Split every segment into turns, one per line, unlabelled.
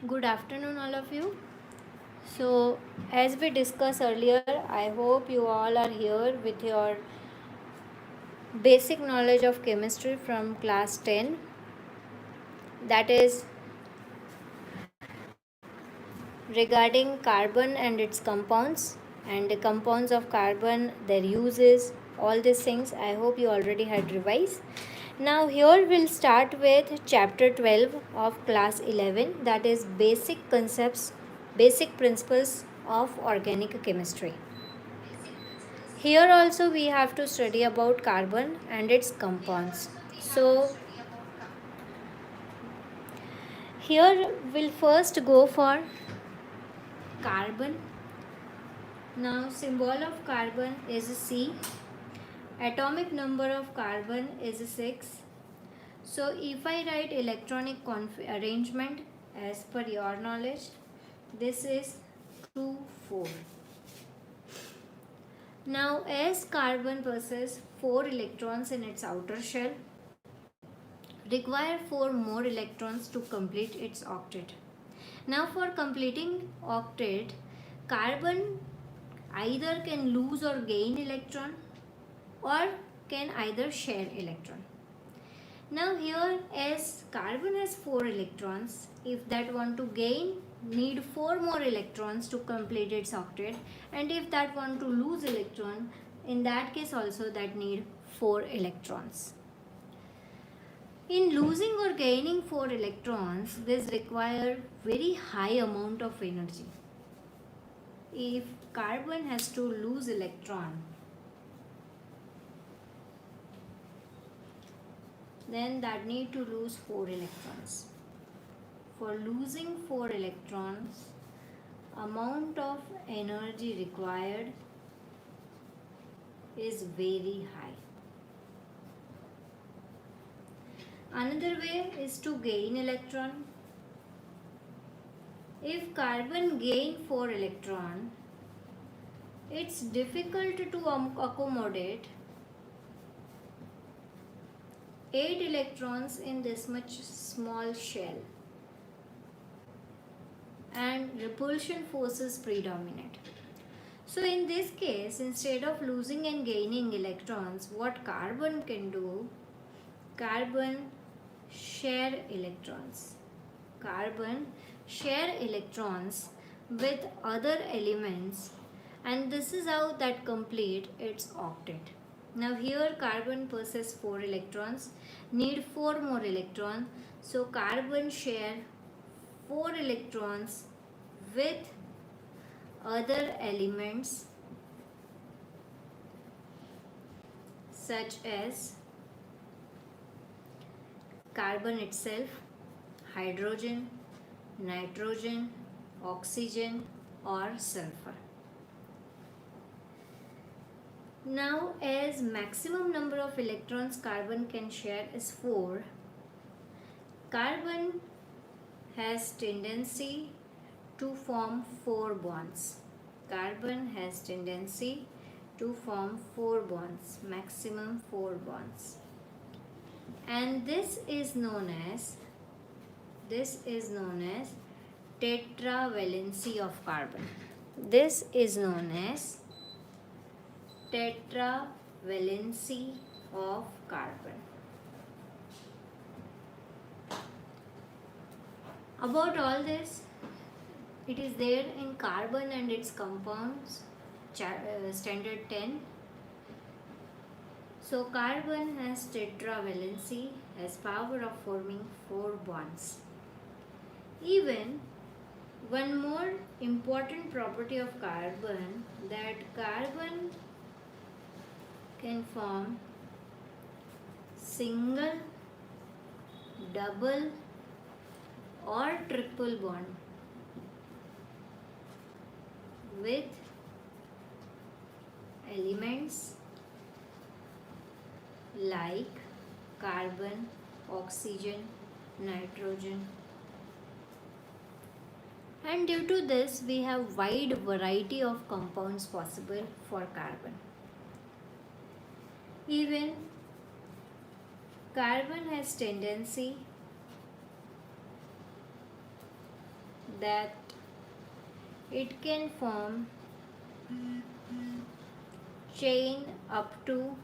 Good afternoon, all of you. So, as we discussed earlier, I hope you all are here with your basic knowledge of chemistry from class 10, that is regarding carbon and its compounds and the compounds of carbon, their uses, all these things. I hope you already had revised. Now, here we'll start with chapter 12 of class 11, that is basic concepts, basic principles of organic chemistry. Here also we have to study about carbon and its compounds. So here we'll first go for carbon. Now symbol of carbon is C. Atomic number of carbon is 6. So if I write electronic arrangement as per your knowledge, this is 2, 4. Now as carbon possesses 4 electrons in its outer shell, require 4 more electrons to complete its octet. Now for completing octet, carbon either can lose or gain electron or can either share electron. Now here as carbon has 4 electrons, if that want to gain, need 4 more electrons to complete its octet, and if that want to lose electron, in that case also that need 4 electrons. In losing or gaining 4 electrons, this require very high amount of energy. If carbon has to lose electron, then that need to lose 4 electrons. For losing 4 electrons, amount of energy required is very high. Another way is to gain electron. If carbon gain 4 electron, it's difficult to accommodate 8 electrons in this much small shell, and repulsion forces predominate. So in this case, instead of losing and gaining electrons, what carbon can do, carbon share electrons. Carbon share electrons with other elements, and this is how that complete its octet. Now here carbon possesses 4 electrons, need 4 more electrons, so carbon share 4 electrons with other elements such as carbon itself, hydrogen, nitrogen, oxygen or sulfur. Now as maximum number of electrons carbon can share is 4, carbon has tendency to form 4 bonds. Carbon has tendency to form 4 bonds, maximum 4 bonds. And this is known as tetravalency of carbon. This is known as tetravalency of carbon. About all this, it is there in carbon and its compounds, standard 10. So carbon has tetravalency, has power of forming 4 bonds. Even one more important property of carbon, that carbon can form single, double or triple bond with elements like carbon, oxygen, nitrogen. And due to this, we have wide variety of compounds possible for carbon. Even carbon has tendency that it can form chain up to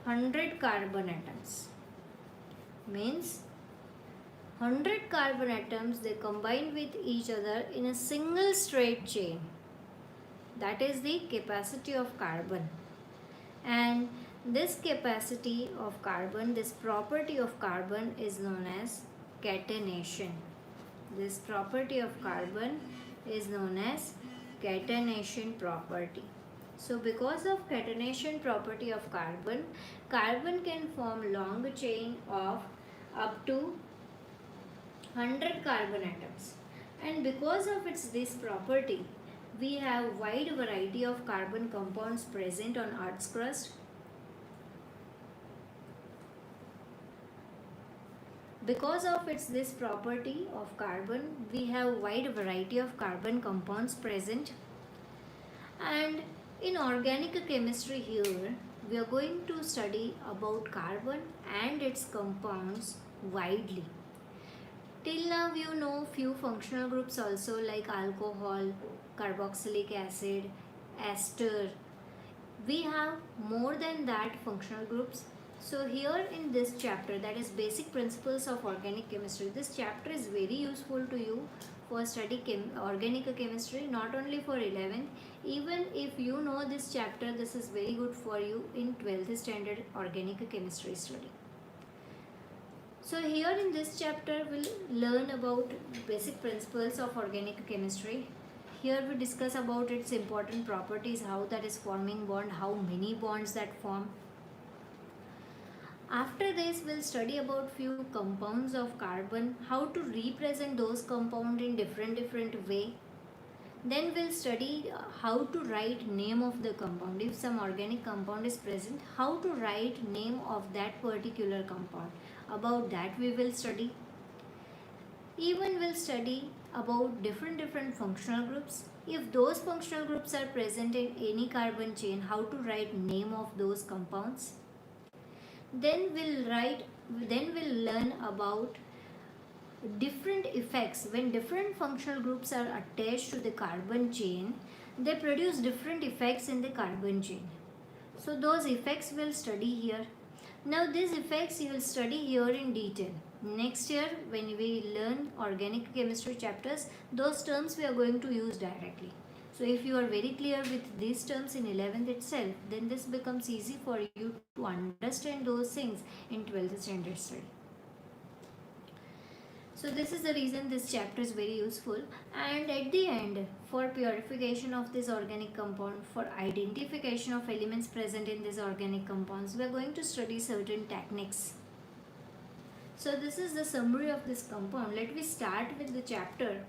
100 carbon atoms. Means 100 carbon atoms, they combine with each other in a single straight chain. That is the capacity of carbon. And this capacity of carbon, this property of carbon is known as catenation. This property of carbon is known as catenation property. So because of catenation property of carbon, carbon can form long chain of up to 100 carbon atoms. And because of this property, we have wide variety of carbon compounds present on Earth's crust. Because of this property of carbon, we have wide variety of carbon compounds present. And in organic chemistry here, we are going to study about carbon and its compounds widely. Till now you know few functional groups also, like alcohol, carboxylic acid, ester. We have more than that functional groups. So here in this chapter, that is basic principles of organic chemistry, this chapter is very useful to you for study organic chemistry, not only for 11th. Even if you know this chapter, this is very good for you in 12th standard organic chemistry study. So here in this chapter, we'll learn about basic principles of organic chemistry. Here we discuss about its important properties, how that is forming bond, how many bonds that form. After this, we'll study about few compounds of carbon, how to represent those compounds in different way. Then we'll study how to write name of the compound. If some organic compound is present, how to write name of that particular compound. About that we will study. Even we'll study about different functional groups. If those functional groups are present in any carbon chain, how to write name of those compounds. Then we'll learn about different effects. When different functional groups are attached to the carbon chain, they produce different effects in the carbon chain. So those effects we'll study here. Now these effects you will study here in detail. Next year when we learn organic chemistry chapters, those terms we are going to use directly. So if you are very clear with these terms in 11th itself, then this becomes easy for you to understand those things in 12th standard study. So this is the reason this chapter is very useful. And at the end, for purification of this organic compound, for identification of elements present in these organic compounds, we are going to study certain techniques. So this is the summary of this compound. Let me start with the chapter.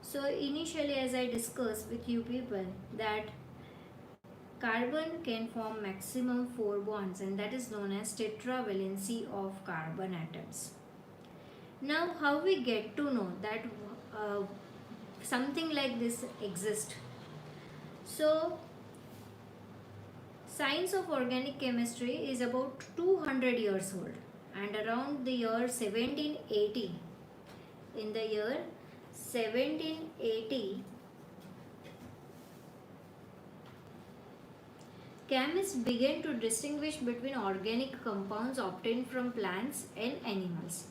So initially, as I discussed with you people, that carbon can form maximum 4 bonds, and that is known as tetravalency of carbon atoms. Now how we get to know that something like this exists? So science of organic chemistry is about 200 years old, and around the year 1780, in the year 1780, chemists began to distinguish between organic compounds obtained from plants and animals.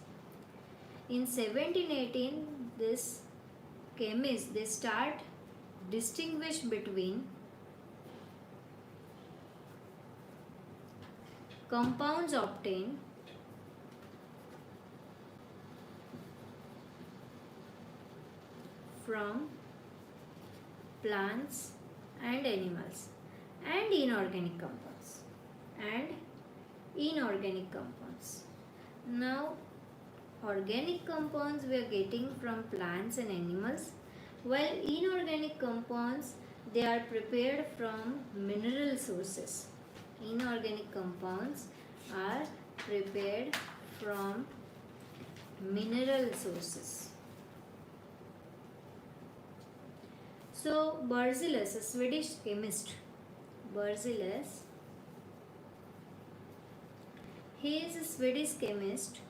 In 1718, this chemists, they start distinguish between compounds obtained from plants and animals, and inorganic compounds. Now organic compounds we are getting from plants and animals, while inorganic compounds, they are prepared from mineral sources. Inorganic compounds are prepared from mineral sources. So Berzelius, a Swedish chemist, Berzelius, he is a Swedish chemist.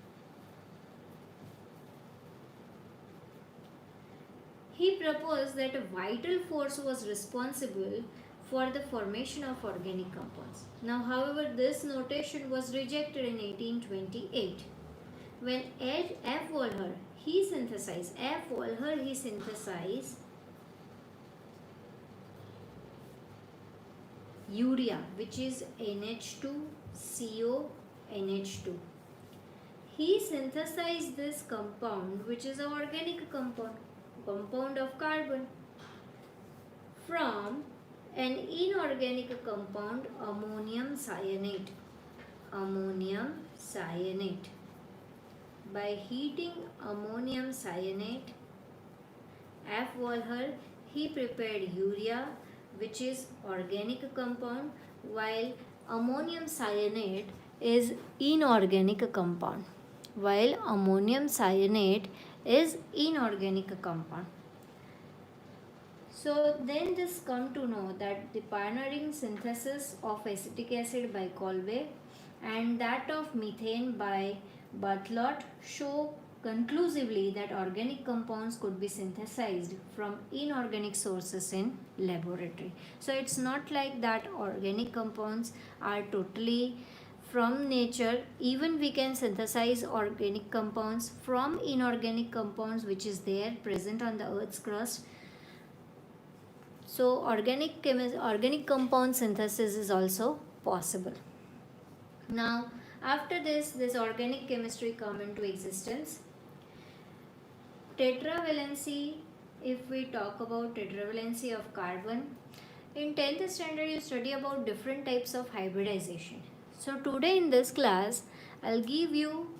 He proposed that a vital force was responsible for the formation of organic compounds. Now, however, this notation was rejected in 1828 when F. Wohlher he synthesized urea, which is NH2CO NH2. He synthesized this compound, which is an organic compound of carbon, from an inorganic compound, ammonium cyanate. By heating ammonium cyanate, F. Wohlher, he prepared urea, which is organic compound, while ammonium cyanate is inorganic compound. So then this come to know that the pioneering synthesis of acetic acid by Kolbe and that of methane by Bartlett show conclusively that organic compounds could be synthesized from inorganic sources in laboratory. So it's not like that organic compounds are totally from nature. Even we can synthesize organic compounds from inorganic compounds which is there present on the earth's crust. So organic compound synthesis is also possible. Now after this organic chemistry come into existence. Tetravalency, if we talk about tetravalency of carbon, in 10th standard you study about different types of hybridization. So today in this class I'll give you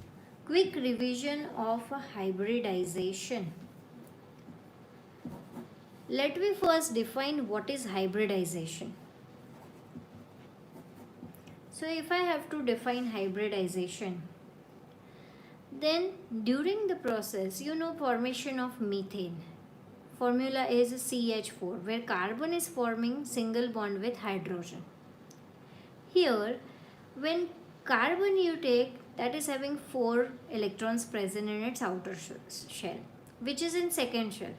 quick revision of hybridization. Let me first define what is hybridization. So if I have to define hybridization, then during the process, formation of methane. Formula is CH4, where carbon is forming single bond with hydrogen. Here, when carbon you take, that is having 4 electrons present in its outer shell, which is in second shell.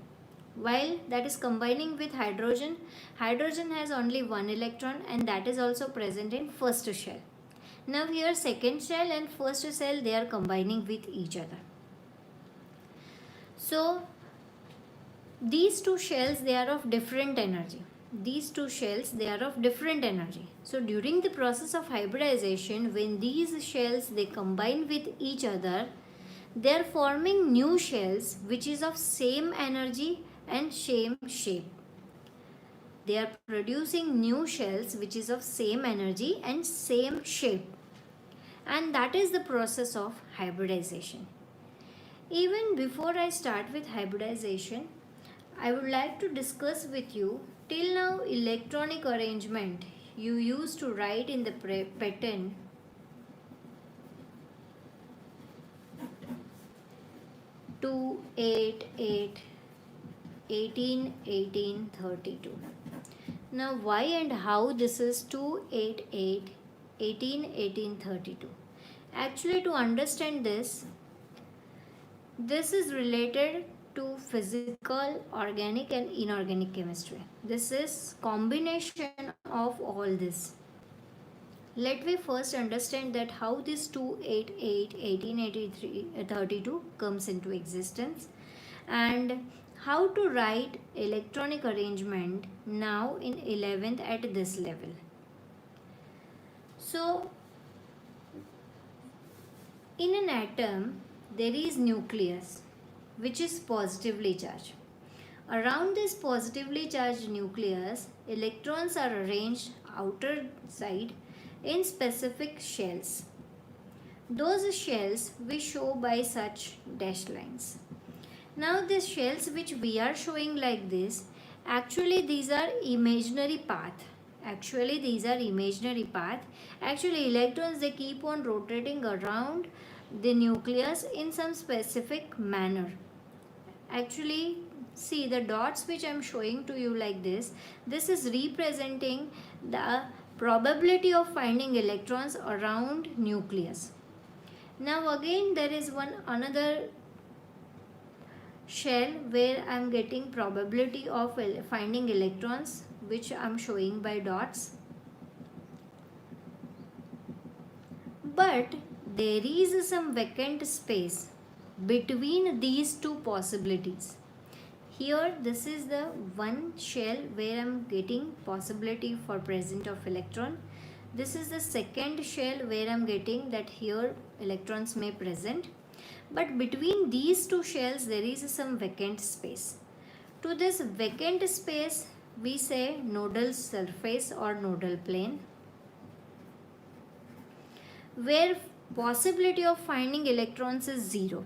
While that is combining with hydrogen has only 1 electron and that is also present in first shell. Now here second shell and first shell, they are combining with each other. So these two shells, they are of different energy. So during the process of hybridization, when these shells they combine with each other, they are forming new shells which is of same energy and same shape. They are producing new shells which is of same energy and same shape. And that is the process of hybridization. Even before I start with hybridization, I would like to discuss with you, till now electronic arrangement you used to write in the patent 288 18 18 32. Now why and how this is 288 18 18 32? Actually, to understand this is related to physical, organic and inorganic chemistry. This is combination of all this. Let me first understand that how this 288 1883 32 comes into existence and how to write electronic arrangement now in 11th at this level. So in an atom there is nucleus which is positively charged. Around this positively charged nucleus, electrons are arranged outer side in specific shells. Those shells we show by such dashed lines. Now these shells which we are showing like this, actually these are imaginary path. Actually electrons, they keep on rotating around the nucleus in some specific manner. Actually, see the dots which I am showing to you like this is representing the probability of finding electrons around nucleus. Now again there is another shell where I'm getting probability of finding electrons, which I'm showing by dots. But there is some vacant space between these two possibilities. Here this is the one shell where I'm getting possibility for presence of electron. This is the second shell where I'm getting that here electrons may present. But between these two shells there is some vacant space. To this vacant space we say nodal surface or nodal plane, where possibility of finding electrons is 0.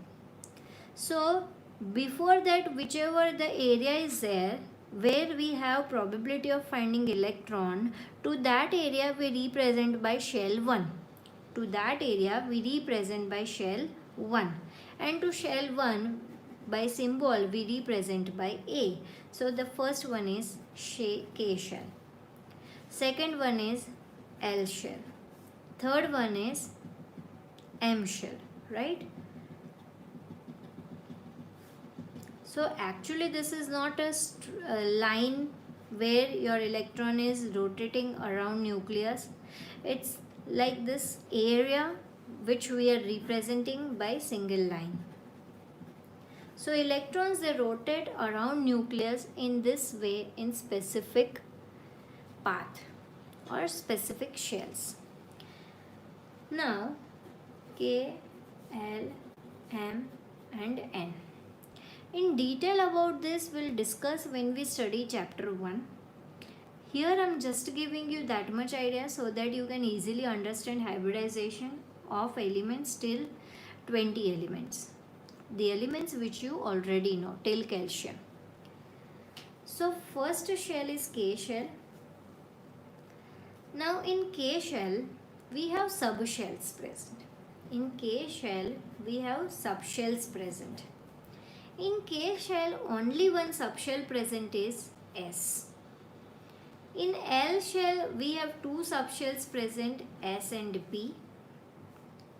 So before that, whichever the area is there where we have probability of finding electron, to that area we represent by shell 1. To that area we represent by shell 1. And to shell 1 by symbol we represent by A. So the first one is K shell. Second one is L shell. Third one is M shell, right? So actually this is not a line where your electron is rotating around nucleus. It's like this area which we are representing by single line. So electrons, they rotate around nucleus in this way in specific path or specific shells. Now K, L, M and N. In detail about this we'll discuss when we study chapter 1. Here I'm just giving you that much idea so that you can easily understand hybridization of elements till 20 elements. The elements which you already know till calcium. So first shell is K shell. Now in K shell we have subshells present. In K shell we have subshells present. In K shell only one subshell present is S. In L shell we have two subshells present, S and P.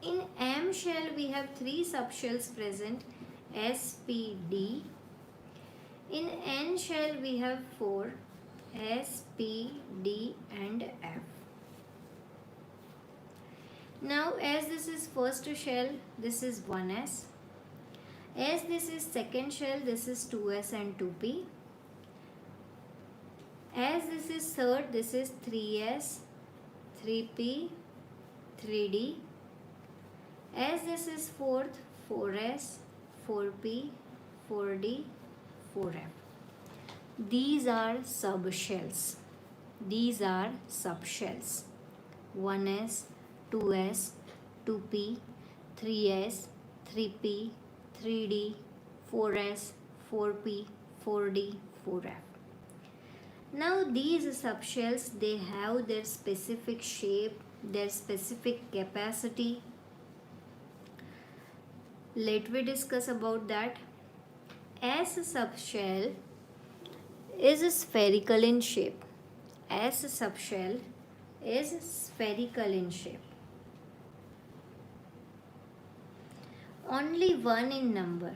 In M shell we have three subshells present, S, P, D. In N shell we have four, S, P, D and F. Now as this is first shell, this is 1s. As this is second shell, this is 2s and 2p. As this is third, this is 3s, 3p, 3d. As this is fourth, 4s, 4p, 4d, 4f. These are subshells. These are subshells. 1s, 2s, 2p, 3s, 3p, 3d, 4s, 4p, 4d, 4f. Now these subshells, they have their specific shape, their specific capacity. Let me discuss about that. S subshell is spherical in shape. S subshell is spherical in shape. Only one in number.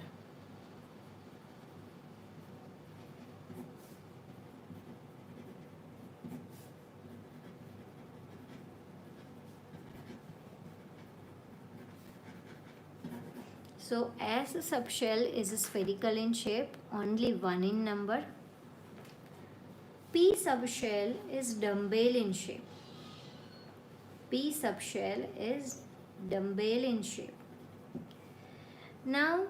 So as a subshell is spherical in shape, only one in number. P subshell is dumbbell in shape. P subshell is dumbbell in shape. Now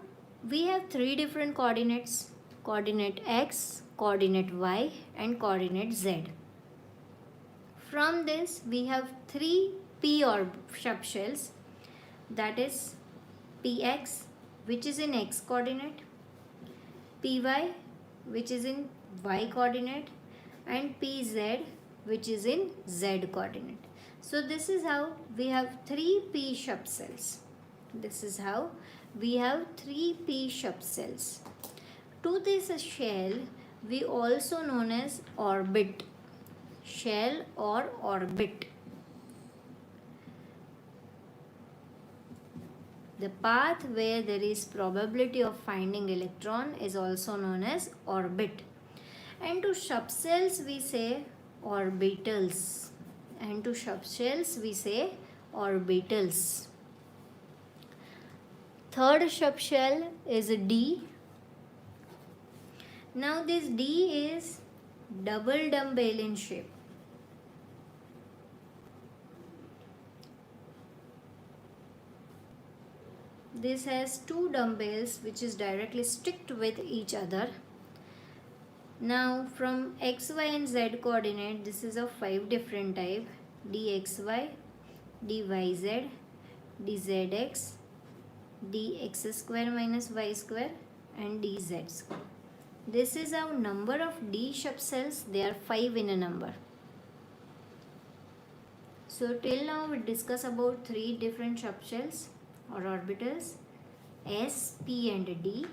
we have three different coordinates: coordinate x, coordinate y and coordinate z. From this we have three p subshells, that is px, which is in x coordinate, py, which is in y coordinate, and pz, which is in z coordinate. So this is how we have three p subshells. This is how we have three p subshells. To this shell we also known as orbit, shell or orbit. The path where there is probability of finding electron is also known as orbit. And to subshells we say orbitals. And to subshells we say orbitals. Third subshell is D. Now this D is double dumbbell in shape. This has two dumbbells which is directly sticked with each other. Now from x, y and z coordinate, this is of 5 different type: dxy, dyz, dzx, dx square minus y square and dz square. This is our number of D subshells. They are 5 in a number. So till now we discuss about 3 different subshells or orbitals: S, P and D.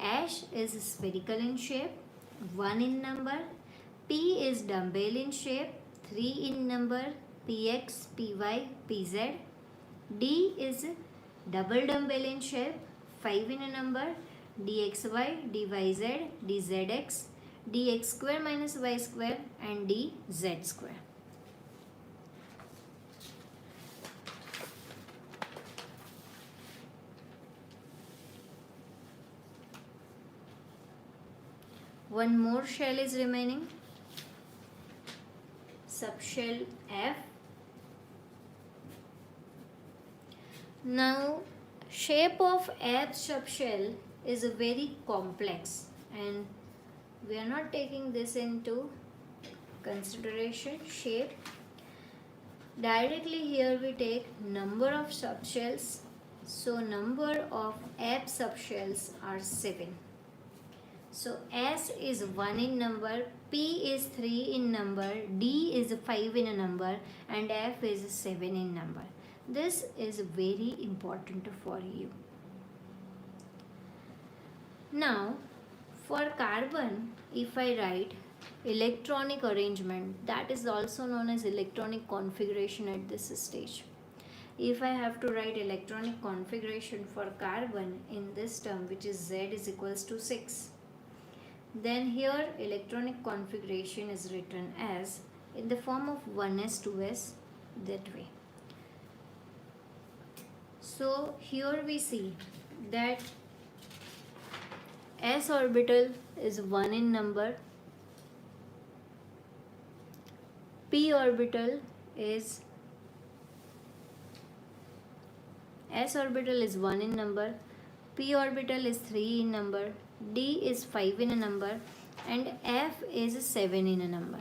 S is spherical in shape, 1 in number. P is dumbbell in shape, 3 in number: Px, Py, Pz. D is double dumbbell in shape, 5 in a number: dxy, dyz, dzx, dx square minus y square and dz square. One more shell is remaining, subshell F. Now shape of F subshell is very complex and we are not taking this into consideration. Shape, directly here we take number of subshells. So number of F subshells are 7. So S is 1 in number, P is 3 in number, D is 5 in a number and F is 7 in number. This is very important for you. Now for carbon, if I write electronic arrangement, that is also known as electronic configuration at this stage. If I have to write electronic configuration for carbon in this term, which is Z is equals to 6, then here electronic configuration is written as in the form of 1s 2s, that way. So here we see that s orbital is 1 in number, p orbital is s orbital is 1 in number, p orbital is 3 in number, d is 5 in a number and f is 7 in a number.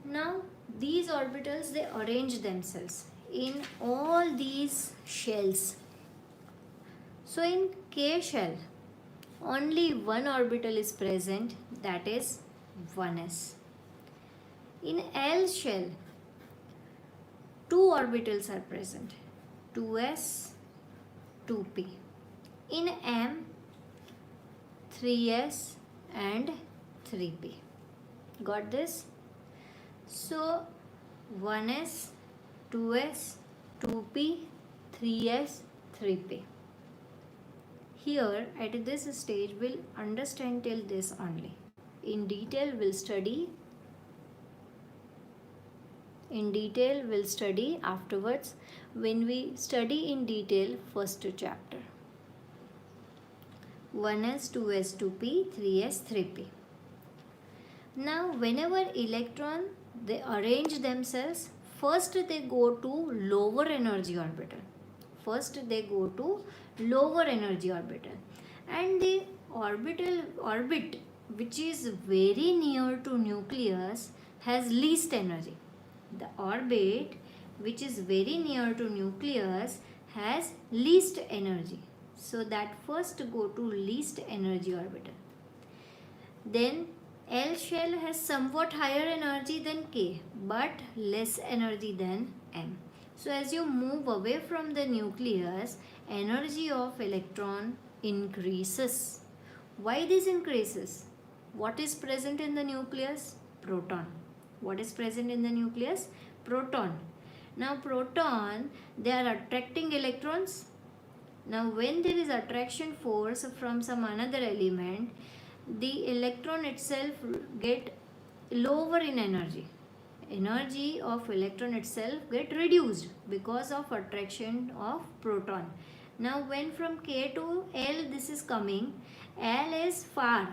Now these orbitals, they arrange themselves in all these shells. So in K shell only one orbital is present, that is 1s. In L shell 2 orbitals are present, 2s, 2p. In M 3s and 3p. Got this? So 1s, 2s, 2p, 3s, 3p. Here at this stage we'll understand till this only. In detail we'll study afterwards when we study in detail first chapter. 1s, 2s, 2p, 3s, 3p. Now whenever electron, they arrange themselves, first they go to lower energy orbital. And the orbit which is very near to nucleus has least energy. The orbit which is very near to nucleus has least energy. So that first go to least energy orbital. Then L shell has somewhat higher energy than K but less energy than M. So as you move away from the nucleus, energy of electron increases. Why this increases? What is present in the nucleus? Proton. What is present in the nucleus? Proton. Now proton, they are attracting electrons. Now when there is attraction force from some another element, the electron itself get lower in energy. Energy of electron itself get reduced because of attraction of proton. Now when from K to L this is coming, L is far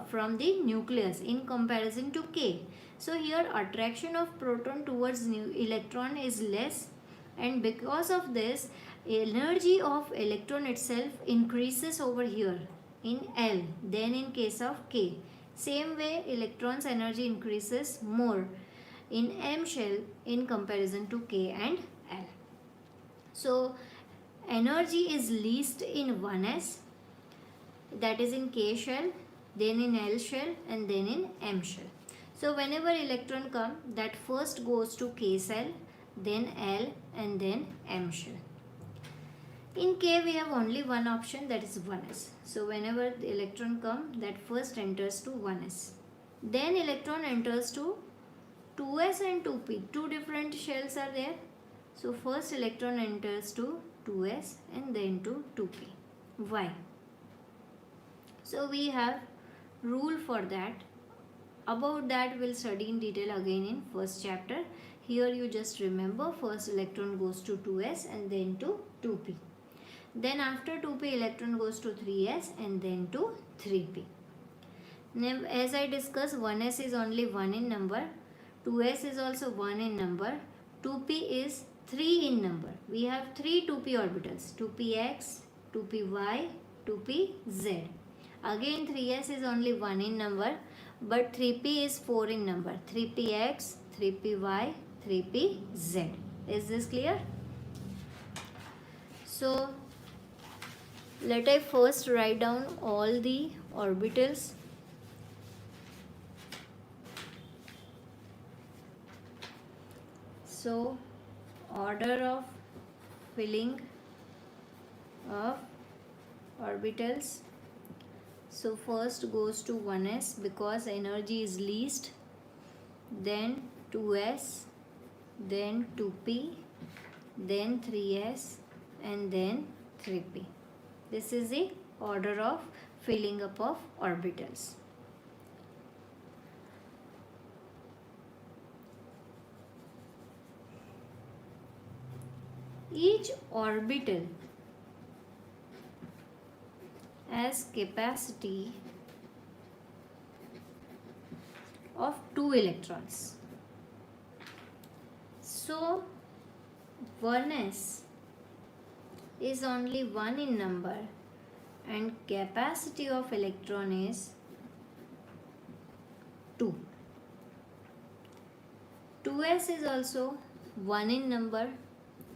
from the nucleus in comparison to K. So here attraction of proton towards electron is less, and because of this energy of electron itself increases over here in L than in case of K. Same way electron's energy increases more in M shell in comparison to K and L. So energy is least in 1s, that is in K shell, then in L shell, and then in M shell. So whenever electron come, that first goes to K cell, then L, and then M shell. In K we have only one option, that is 1s. So whenever the electron come, that first enters to 1s. Then electron enters to 2s and 2p. Two different shells are there. So first electron enters to 2s and then to 2p. Why? So we have rule for that. About that we'll study in detail again in first chapter. Here you just remember first electron goes to 2s and then to 2p. Then after 2p electron goes to 3s and then to 3p. Now as I discussed, 1s is only 1 in number, 2s is also 1 in number, 2p is 3 in number. We have 3 2p orbitals, 2px, 2py, 2pz. Again 3s is only 1 in number, but 3p is 4 in number, 3px, 3py, 3pz. Is this clear? So let I first write down all the orbitals. So order of filling of orbitals. So first goes to 1s because energy is least, then 2s, then 2p, then 3s, and then 3p. This is the order of filling up of orbitals. Each orbital has capacity of 2 electrons. So 1s is only 1 in number and capacity of electron is 2. 2s is also 1 in number,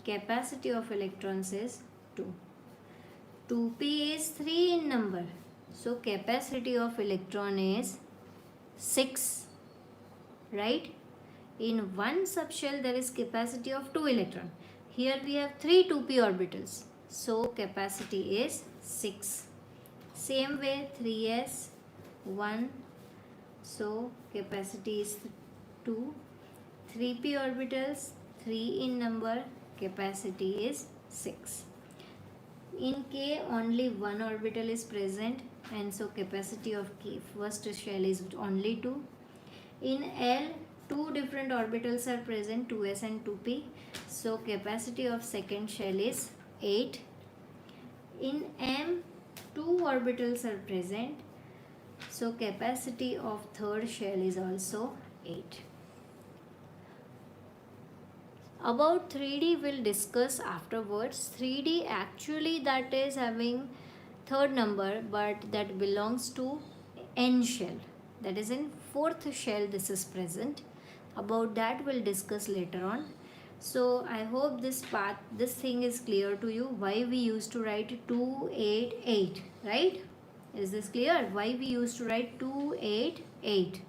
capacity of electrons is 2. 2p is 3 in number, so capacity of electron is 6, right? In one subshell there is capacity of 2 electron. Here we have 3 2p orbitals, so capacity is 6. Same way 3s 1, so capacity is 2. 3p orbitals 3 in number, capacity is 6. In K only one orbital is present and so capacity of K first shell is only 2. In L 2 different orbitals are present, 2s and 2p, so capacity of second shell is 8. In M 2 orbitals are present, so capacity of third shell is also 8. About 3D we'll discuss afterwards. 3D actually that is having third number, but that belongs to N shell. That is in fourth shell this is present. About that we'll discuss later on. So I hope this thing is clear to you. Why we used to write 288, right? Is this clear? Why we used to write 288?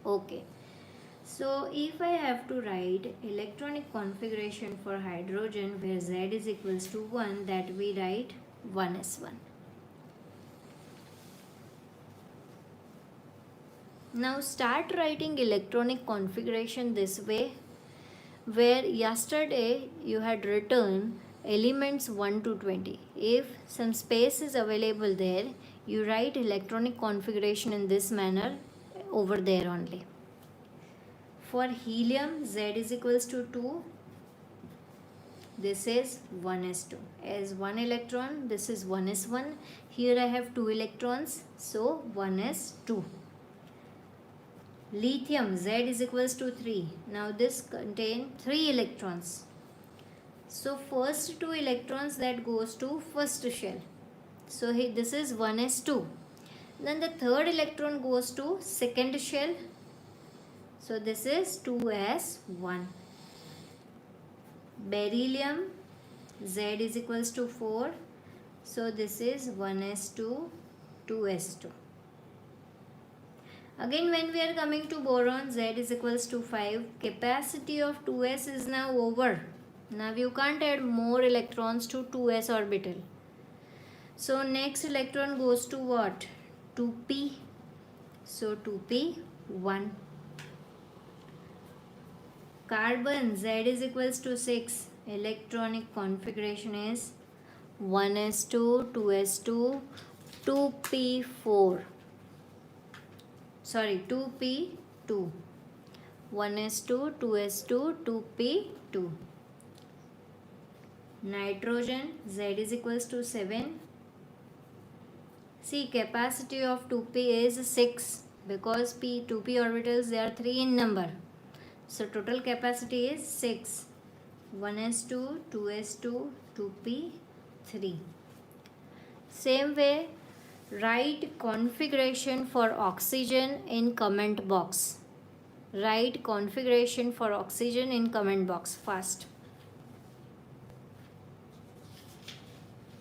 Okay. So if I have to write electronic configuration for hydrogen where Z is equals to 1, that we write 1s1. Now start writing electronic configuration this way. where yesterday you had written elements 1 to 20. If some space is available there, you write electronic configuration in this manner over there only. For helium, Z is equals to 2. This is 1s2. As 1 electron, this is 1s1. Here I have 2 electrons, so 1s2. Lithium, Z is equals to 3. Now this contain 3 electrons. So first 2 electrons that goes to first shell. So this is 1s2. Then the third electron goes to second shell. So this is 2s1. Beryllium, Z is equals to 4. So this is 1s2, 2s2. Again, when we are coming to boron, Z is equals to 5. Capacity of 2s is now over. Now you can't add more electrons to 2s orbital. So next electron goes to what? 2p. So 2p, 1. Carbon, Z is equals to 6. Electronic configuration is 1s2, 2s2, 2p4. Sorry, 2p2. 1s2, 2s2, 2p2. Nitrogen, Z is equals to 7. See, capacity of 2p is 6 because 2p orbitals, they are 3 in number. So total capacity is 6. 1s2, 2s2, 2p3. Same way, write configuration for oxygen in comment box. Write configuration for oxygen in comment box fast.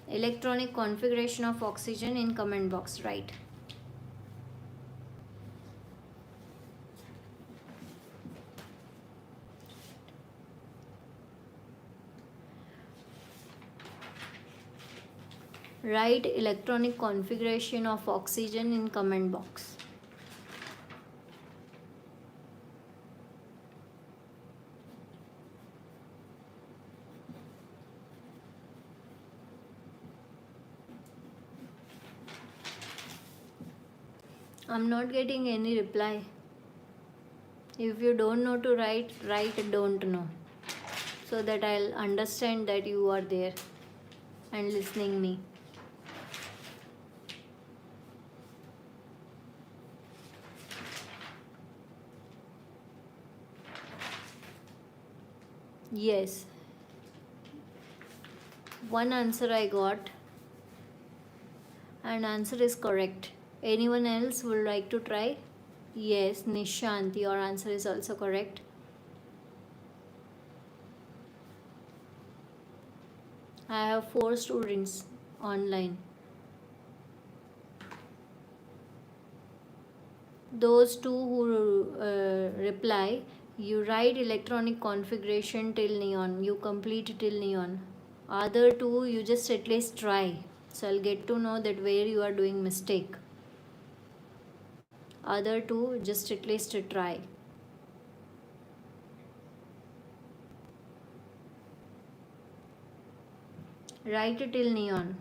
Electronic configuration of oxygen in comment box. Write. Write electronic configuration of oxygen in comment box. I'm not getting any reply. If you don't know to write, write don't know, so that I'll understand that you are there and listening me. Yes, one answer I got, and answer is correct. Anyone else would like to try? Yes, Nishant, your answer is also correct. I have 4 students online. Those 2 who reply, you write electronic configuration till neon, you complete till neon. Other 2, you just at least try, so I'll get to know that where you are doing mistake. Other 2, just at least try. Write it till neon.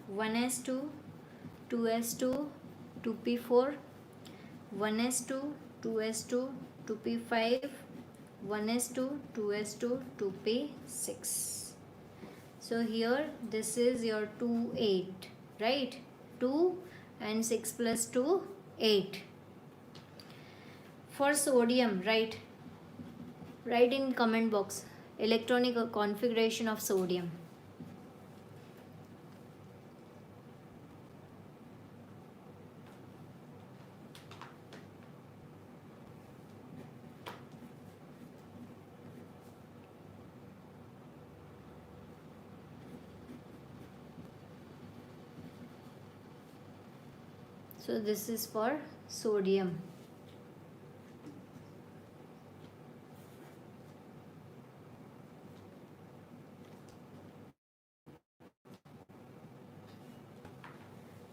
One s2, 2s2, 2p4, 1s2, 2s2, 2p5, 1s2, 2s2, 2p6. So here this is your 2, 8, right? 2 and 6 plus 2, 8. For sodium, write in comment box electronic configuration of sodium. So this is for sodium.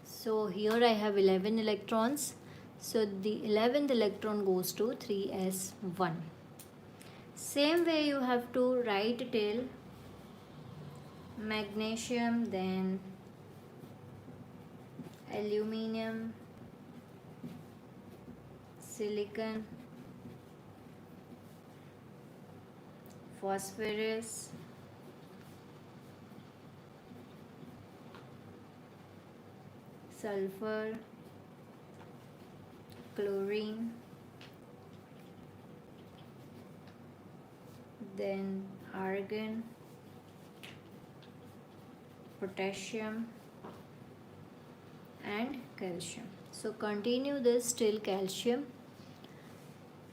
So here I have 11 electrons. So the 11th electron goes to 3s1. Same way you have to write till magnesium, then aluminium, silicon, phosphorus, sulfur, chlorine, then argon, potassium and calcium. So continue this till calcium.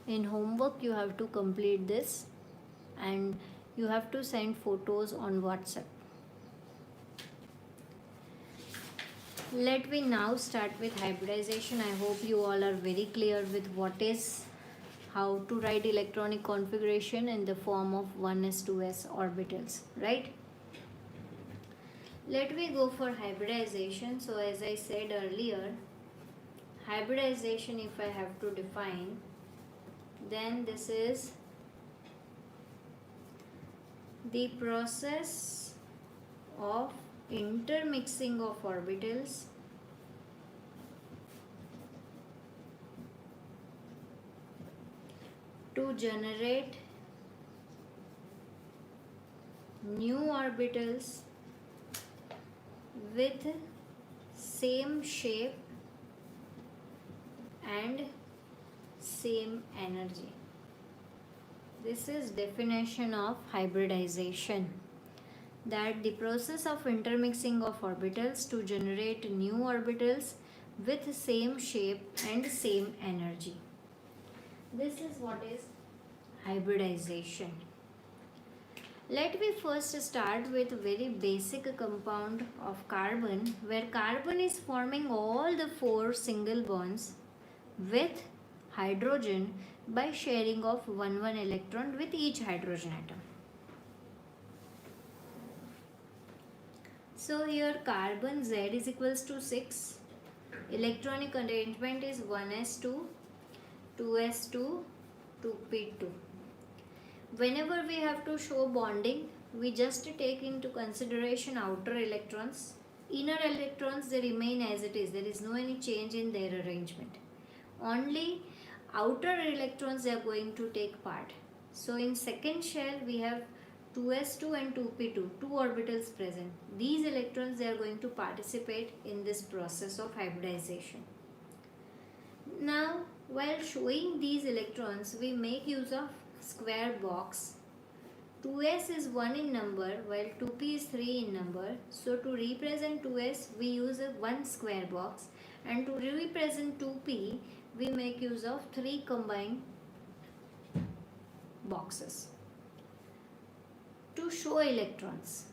In homework you have to complete this and you have to send photos on WhatsApp. Let me now start with hybridization. I hope you all are very clear with how to write electronic configuration in the form of 1s2s orbitals, right? Let me go for hybridization. So as I said earlier, hybridization, if I have to define, then this is the process of intermixing of orbitals to generate new orbitals with same shape and same energy. This is definition of hybridization, that the process of intermixing of orbitals to generate new orbitals with same shape and same energy. This is what is hybridization. Let me first start with very basic compound of carbon, where carbon is forming all the 4 single bonds with hydrogen by sharing of 1 electron with each hydrogen atom. So here carbon Z is equals to 6. Electronic arrangement is 1s2, 2s2, 2p2. Whenever we have to show bonding, we just take into consideration outer electrons. Inner electrons, they remain as it is. There is no any change in their arrangement. Only outer electrons they are going to take part. So in second shell we have 2s2 and 2p2, 2 orbitals present. These electrons they are going to participate in this process of hybridization. Now while showing these electrons, we make use of square box. 2s is 1 in number while 2p is 3 in number. So to represent 2s we use a 1 square box, and to represent 2p we make use of 3 combined boxes to show electrons.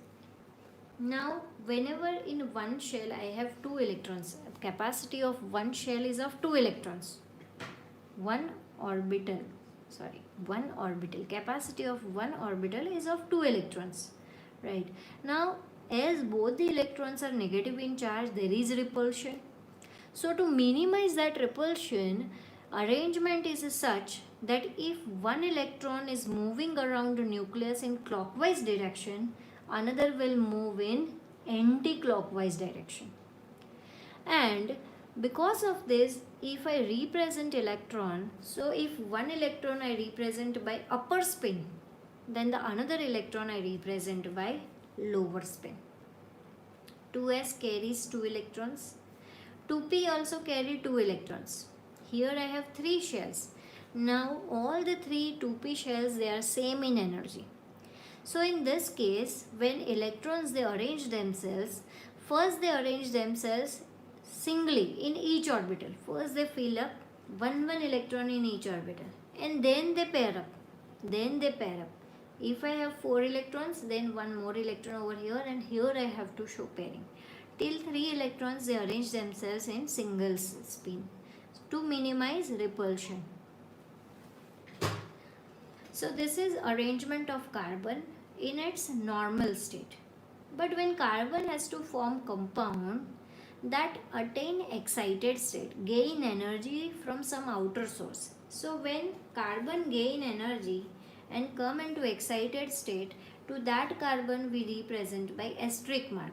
Now whenever in one shell I have 2 electrons, capacity of one shell is of 2 electrons. One orbital, capacity of one orbital is of 2 electrons, right? Now as both the electrons are negative in charge, there is repulsion. So to minimize that repulsion, arrangement is such that if one electron is moving around the nucleus in clockwise direction, another will move in anti-clockwise direction. And because of this, if I represent electron, so if one electron I represent by upper spin, then the another electron I represent by lower spin. 2s carries 2 electrons. 2p also carry 2 electrons. Here I have 3 shells. Now all the 3 2p shells, they are same in energy. So in this case, when electrons they arrange themselves, first they arrange themselves singly in each orbital. First they fill up one electron in each orbital, and then they pair up. If I have 4 electrons, then one more electron over here, and here I have to show pairing. Till 3 electrons they arrange themselves in single spin to minimize repulsion. So this is arrangement of carbon in its normal state. But when carbon has to form compound, that attain excited state, gain energy from some outer source. So when carbon gain energy and come into excited state, to that carbon we represent by asterisk mark.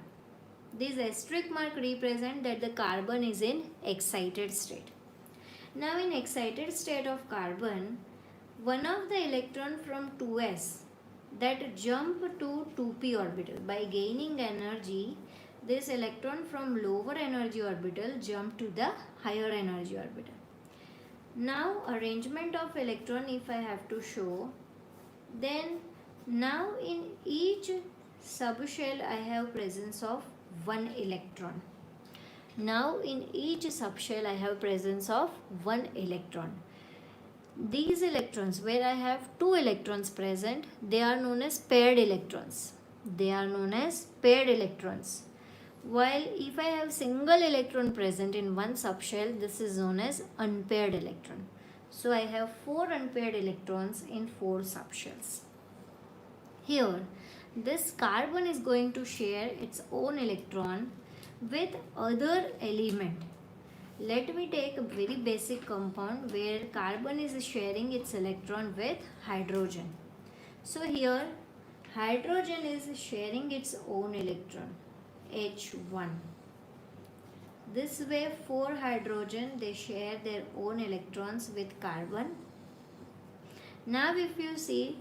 This asterisk mark represent that the carbon is in excited state. Now in excited state of carbon, one of the electron from 2s that jump to 2p orbital. By gaining energy, this electron from lower energy orbital jump to the higher energy orbital. Now arrangement of electron if I have to show, then now in each subshell I have presence of one electron. Now in each subshell I have presence of one electron. These electrons where I have two electrons present, they are known as paired electrons. They are known as paired electrons. While if I have single electron present in one subshell, this is known as unpaired electron. So I have 4 unpaired electrons in 4 subshells. Here, this carbon is going to share its own electron with other element. Let me take a very basic compound where carbon is sharing its electron with hydrogen. So here, hydrogen is sharing its own electron, H1. This way 4 hydrogen, they share their own electrons with carbon. Now if you see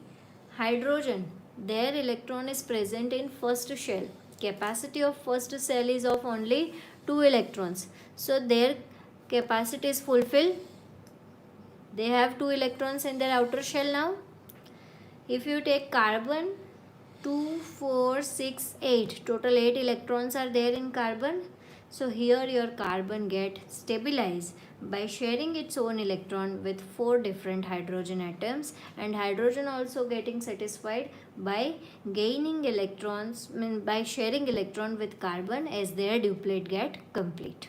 hydrogen, their electron is present in first shell. Capacity of first cell is of only 2 electrons. So their capacity is fulfilled. They have 2 electrons in their outer shell now. If you take carbon, 2, 4, 6, 8. Total 8 electrons are there in carbon. So here your carbon get stabilized by sharing its own electron with 4 different hydrogen atoms, and hydrogen also getting satisfied by gaining electrons, by sharing electron with carbon as their duplet get complete.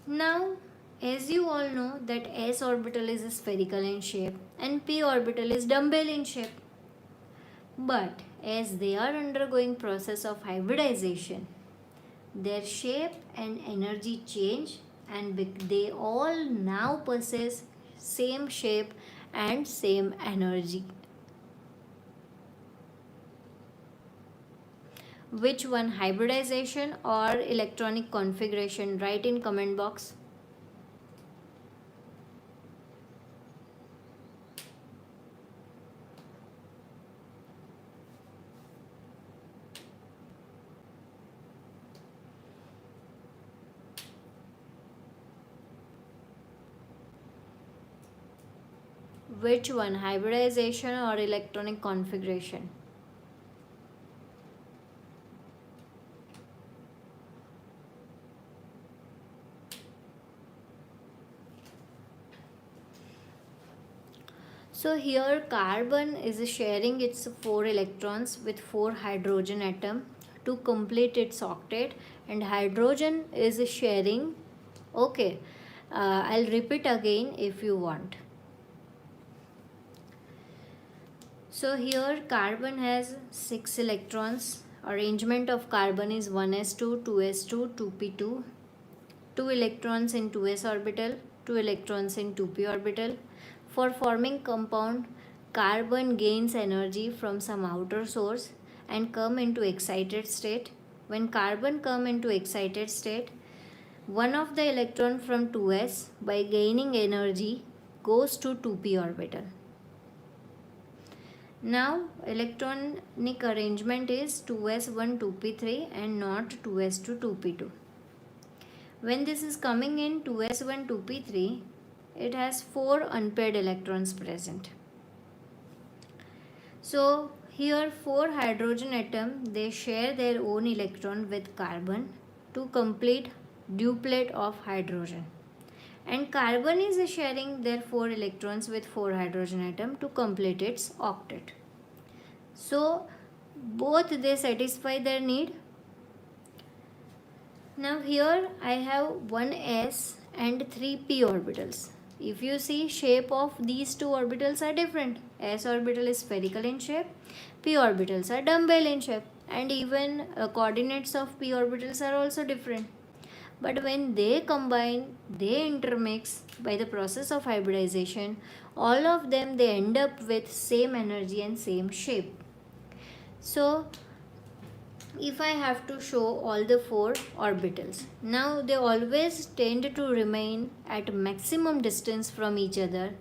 Now as you all know that s orbital is spherical in shape and p orbital is dumbbell in shape. But as they are undergoing process of hybridization, their shape and energy change, and they all now possess same shape and same energy. Which one, hybridization or electronic configuration? Write in comment box. Which one, hybridization or electronic configuration? So here carbon is sharing its 4 electrons with 4 hydrogen atom to complete its octet, and hydrogen is sharing, okay, I'll repeat again if you want. So here carbon has 6 electrons. Arrangement of carbon is 1s2, 2s2, 2p2. 2 electrons in 2s orbital, 2 electrons in 2p orbital. For forming compound, carbon gains energy from some outer source and come into excited state. When carbon come into excited state, one of the electron from 2s by gaining energy goes to 2p orbital. Now electronic arrangement is 2s1 2p3 and not 2s2 2p2. When this is coming in 2s1 2p3, it has 4 unpaired electrons present. So here 4 hydrogen atom, they share their own electron with carbon to complete duplet of hydrogen, and carbon is sharing their 4 electrons with 4 hydrogen atom to complete its octet. So both they satisfy their need. Now here I have 1s and 3p orbitals. If you see, shape of these two orbitals are different. S orbital is spherical in shape, p orbitals are dumbbell in shape. and even coordinates of p orbitals are also different. But when they combine, they intermix by the process of hybridization, all of them they end up with same energy and same shape. So if I have to show all the four orbitals, now they always tend to remain at maximum distance from each other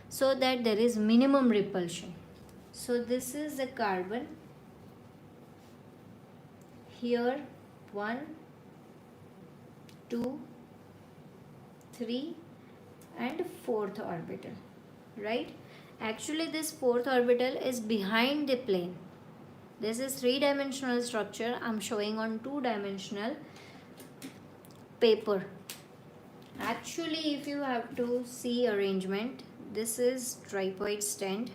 so that there is minimum repulsion. So this is the carbon. Here 1, 2, 3 and fourth orbital, right? Actually this fourth orbital is behind the plane. This is three-dimensional structure. I'm showing on two-dimensional paper. Actually, if you have to see arrangement, this is tripod stand.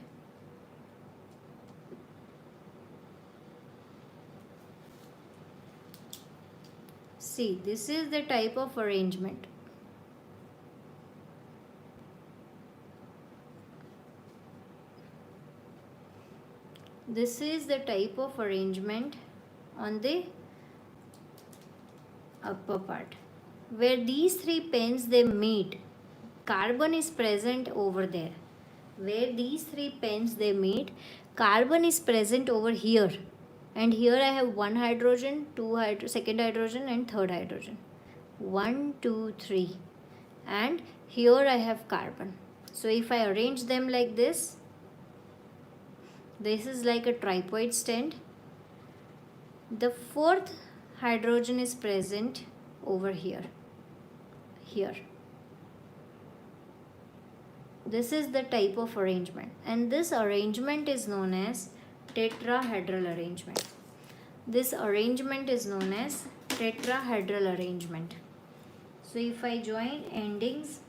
See, this is the type of arrangement. This is the type of arrangement on the upper part. Where these three pens they meet, carbon is present over there. Where these three pens they meet, carbon is present over here. And here I have one hydrogen, second hydrogen and third hydrogen. 1, 2, 3. And here I have carbon. So if I arrange them like this is like a tripod stand. The fourth hydrogen is present over here. This is the type of arrangement, and this arrangement is known as tetrahedral arrangement. This arrangement is known as tetrahedral arrangement. So if I join endings